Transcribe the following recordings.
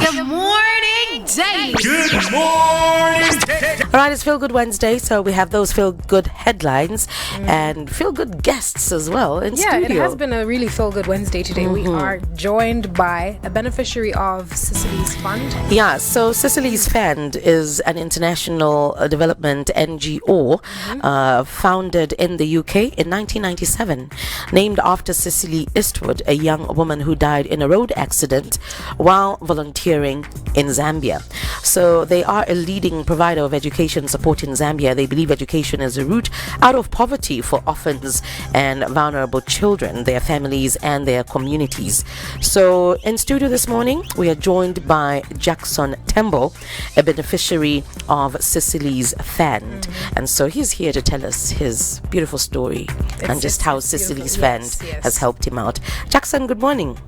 Good morning, Daily. Good morning. All right, it's Feel Good Wednesday, so we have those Feel Good headlines and Feel Good guests as well in studio. It has been a really Feel Good Wednesday today. We are joined by a beneficiary of Cecilys Fund. Yeah, so Cecilys Fund is an international development NGO founded in the UK in 1997, named after Cecily Eastwood, a young woman who died in a road accident while volunteering in Zambia. So they are a leading provider of education support in Zambia. They believe education is a route out of poverty for orphans and vulnerable children, their families and their communities. So in studio this morning, we are joined by Jackson Tembo, a beneficiary of Cecilys Fund. And so he's here to tell us his beautiful story and just how Cecilys Fund has helped him out. Jackson, good morning.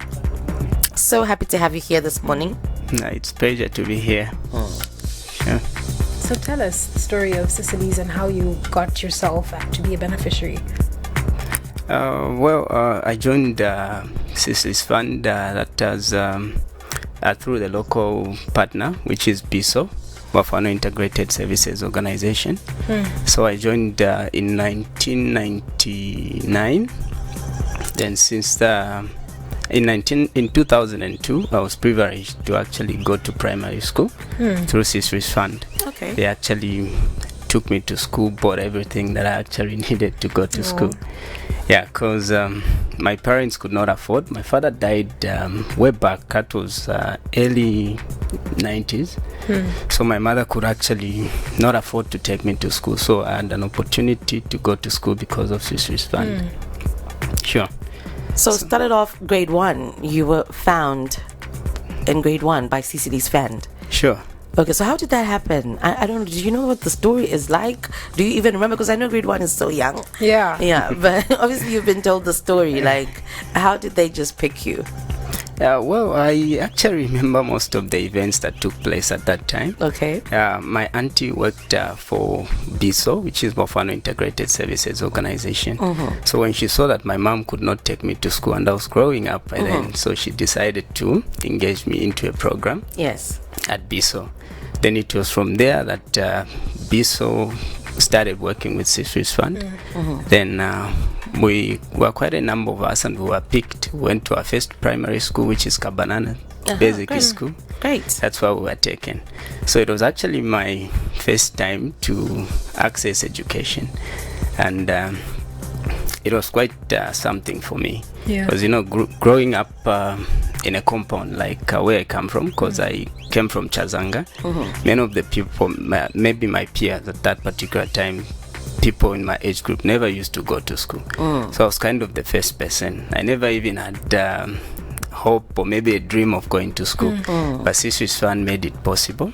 So happy to have you here this morning. No, it's a pleasure to be here. Sure. So tell us the story of Cecilys and how you got yourself to be a beneficiary. I joined Cecilys Fund that was through the local partner, which is BISO, Bafano Integrated Services Organization. So I joined in 1999. Then since in 2002, I was privileged to actually go to primary school through Cecilys Fund. Okay. They actually took me to school, bought everything that I actually needed to go to school. Yeah, because my parents could not afford. My father died way back, that was early 90s. So my mother could actually not afford to take me to school. So I had an opportunity to go to school because of Cecilys Fund. Sure. So started off grade 1, you were found in grade 1 by Cecilys Fund. Sure. Okay, so how did that happen? I don't know, do you know what the story is like? Do you even remember? Because I know grade 1 is so young. Yeah, but obviously you've been told the story. Like, how did they just pick you? I actually remember most of the events that took place at that time. Okay. My auntie worked for BISO, which is Bafano Integrated Services Organization. So when she saw that my mom could not take me to school and I was growing up by then, so she decided to engage me into a program at BISO. Then it was from there that BISO started working with Cecilys Fund. Then we were quite a number of us and we were picked. We went to our first primary school, which is Kabanana Basic School. Great. That's where we were taken. So it was actually my first time to access education. And it was quite something for me. Because, growing up in a compound like where I come from, because I came from Chazanga, many of the people, maybe my peers at that particular time, people in my age group never used to go to school. So I was kind of the first person. I never even had hope or maybe a dream of going to school. But Cecilys Fund made it possible.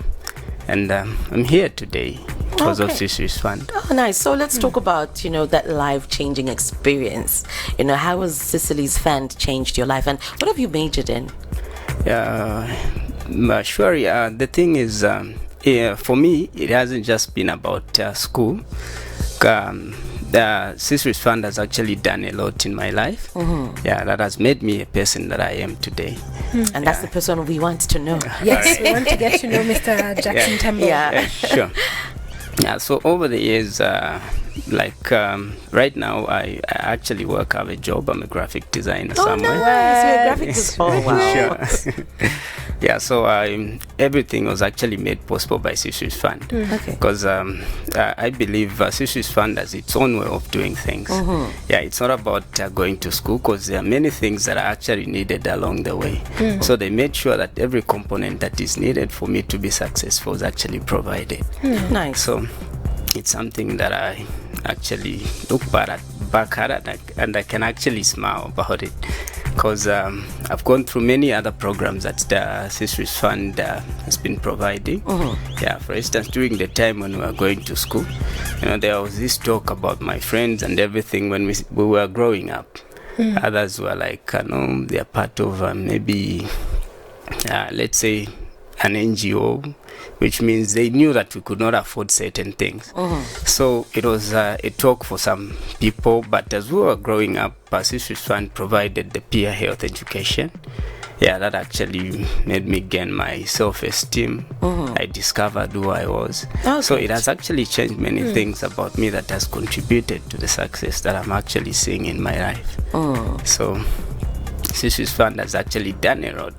And I'm here today because of Cecilys Fund. Oh, nice. So let's talk about, that life-changing experience. How has Cecilys Fund changed your life? And what have you majored in? Sure. The thing is, for me, it hasn't just been about school. The Cecilys Fund has actually done a lot in my life. That has made me a person that I am today. And that's the person we want to know. Yes, we want to get to know Mr. Jackson Tembo. Sure. So over the years, right now, I actually have a job. I'm a graphic designer somewhere. Nice. You're a graphic designer. Sure. So everything was actually made possible by Cecilys Fund. Because I believe Cecilys Fund has its own way of doing things. It's not about going to school, because there are many things that are actually needed along the way. So they made sure that every component that is needed for me to be successful is actually provided. Nice. So it's something that I actually look back at and I can actually smile about it. Because I've gone through many other programs that the Cecilys Fund has been providing. For instance, during the time when we were going to school, there was this talk about my friends and everything when we were growing up. Others were like, they are part of maybe, let's say, an NGO, which means they knew that we could not afford certain things. So it was a talk for some people, but as we were growing up, Cecilys Fund provided the Peer Health Education. yeah, that actually made me gain my self-esteem. I discovered who I was. So it has actually changed many things about me that has contributed to the success that I'm actually seeing in my life. So Cecilys Fund has actually done a lot.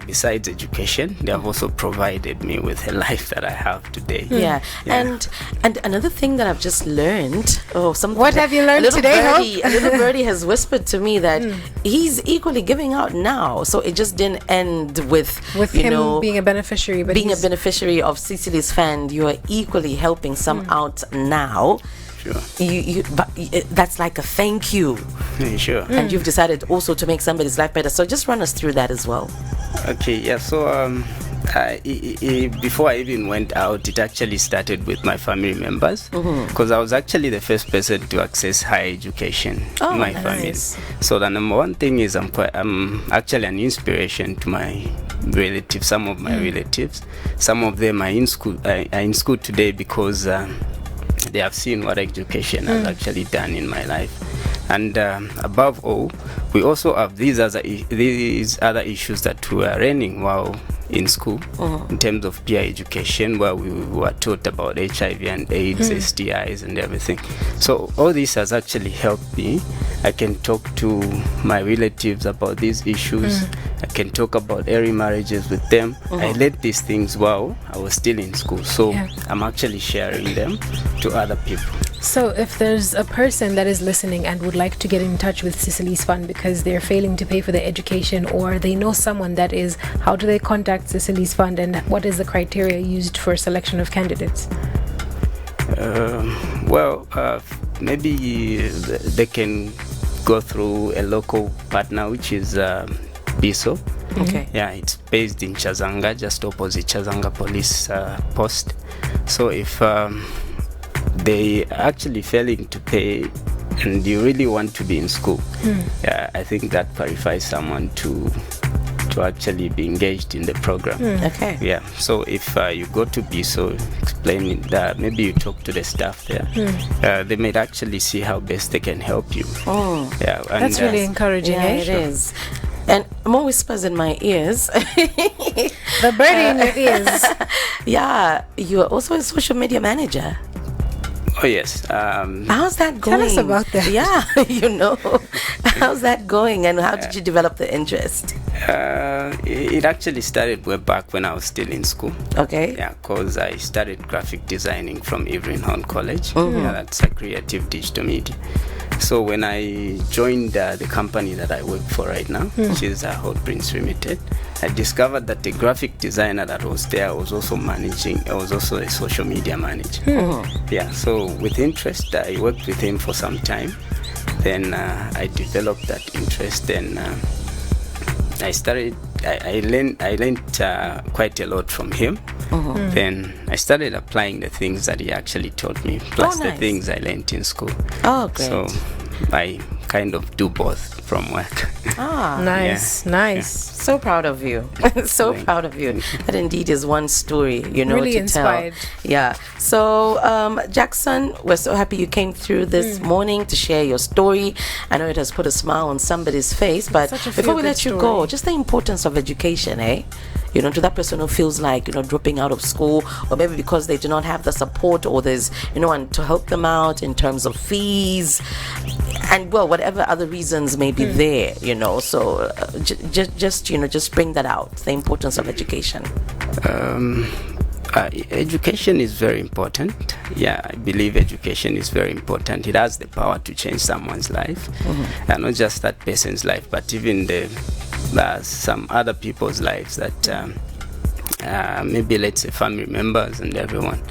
Besides education, they have also provided me with a life that I have today. Yeah. And another thing that I've just learned. What have you learned today, Hope? A little birdie has whispered to me that he's equally giving out now. So it just didn't end with him being a beneficiary, but being a beneficiary of Cecilys Fund. You are equally helping some out now. Sure. But that's like a thank you. Sure. And you've decided also to make somebody's life better. So just run us through that as well. Okay, yeah. So before I even went out, it actually started with my family members, because I was actually the first person to access higher education in my family. So the number one thing is I'm actually an inspiration to my relatives. Some of my relatives, some of them are in school today because they have seen what education has actually done in my life. And above all, we also have these other issues that we are running while in school, in terms of peer education, where we were taught about HIV and AIDS, STIs and everything. So all this has actually helped me. I can talk to my relatives about these issues. I can talk about early marriages with them. I learned these things while I was still in school. So I'm actually sharing them to other people. So if there's a person that is listening and would like to get in touch with Cecilys Fund because they're failing to pay for their education, or they know someone that is, how do they contact Cecilys Fund, and what is the criteria used for selection of candidates? Maybe they can go through a local partner, which is BISO. Okay. Yeah, it's based in Chazanga, just opposite Chazanga police post. So if they actually failing to pay and you really want to be in school, I think that qualifies someone to actually be engaged in the program. Okay. Yeah. So if you go to BISO, explain that, maybe you talk to the staff there, they might actually see how best they can help you. Yeah. And that's really encouraging. Yeah, it is. And more whispers in my ears. The birdie in your ears. Yeah, you are also a social media manager. Oh yes. How's that going? Tell us about that. Yeah, how's that going, and how did you develop the interest? It actually started way back when I was still in school. Okay. Yeah, because I studied graphic designing from Evelyn Horn College. Yeah, that's a creative digital media. So when I joined the company that I work for right now, which is Hot Prince Limited, I discovered that the graphic designer that was there was also a social media manager. Yeah, so with interest, I worked with him for some time. Then I developed that interest, and I learned quite a lot from him. Then I started applying the things that he actually taught me, plus the things I learned in school. Oh, great. So I kind of do both from work. Nice. So proud of you. So proud of you. That indeed is one story, really to inspired. tell. Yeah. So, Jackson, we're so happy you came through this morning to share your story. I know it has put a smile on somebody's face, but before we let you go, just the importance of education, to that person who feels like, dropping out of school, or maybe because they do not have the support, or there's, and to help them out in terms of fees and, whatever other reasons may be there, so just bring that out, the importance of education. Education is very important. Yeah, I believe education is very important. It has the power to change someone's life, and not just that person's life, but even some other people's lives that maybe, let's say, family members and everyone.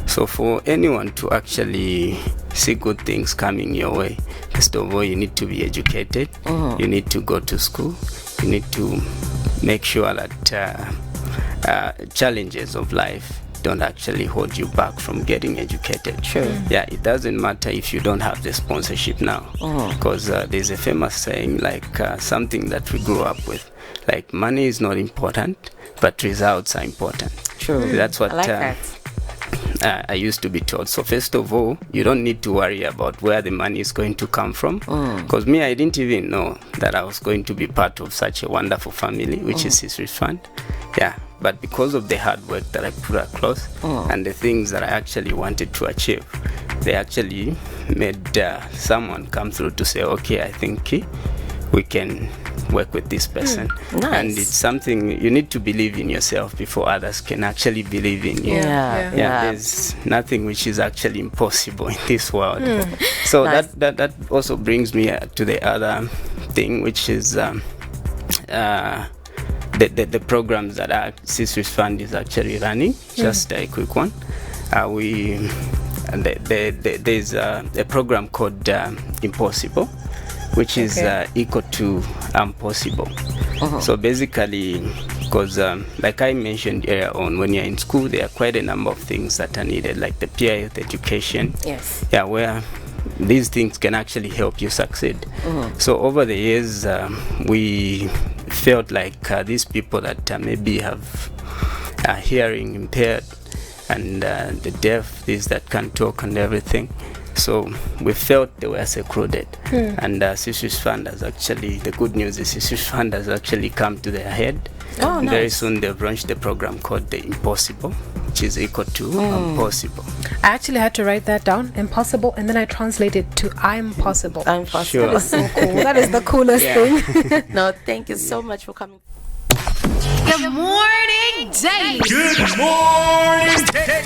So for anyone to actually see good things coming your way, first of all, you need to be educated. You need to go to school. You need to make sure that challenges of life don't actually hold you back from getting educated. Sure. Yeah, it doesn't matter if you don't have the sponsorship now, because there's a famous saying, something that we grew up with, money is not important, but results are important. True. That's what I like that. I used to be told. So first of all, you don't need to worry about where the money is going to come from, because me, I didn't even know that I was going to be part of such a wonderful family, which is Cecilys Fund. Yeah, but because of the hard work that I put across and the things that I actually wanted to achieve, they actually made someone come through to say, okay, I think we can work with this person. Nice. And it's something you need to believe in yourself before others can actually believe in you. Yeah. There's nothing which is actually impossible in this world. So Nice. that also brings me to the other thing, which is the programs that our Cecilys Fund is actually running. Just a quick one. There's a program called Impossible, which is equal to possible. So basically, because like I mentioned earlier on, when you're in school, there are quite a number of things that are needed, like the peer health education. Yes. Yeah, where these things can actually help you succeed. So over the years, we felt like these people that maybe have hearing impaired and the deaf, these that can talk and everything. So we felt they were secluded. And Cecilys Fund has actually, the good news is Cecilys Fund has actually come to their head. Oh, nice. Very soon they've launched a program called the Impossible, which is equal to Impossible. I actually had to write that down, impossible, and then I translated to I'm possible. I'm possible. That is so cool. That is the coolest thing. No, thank you so much for coming. Good morning, Daily. Good morning,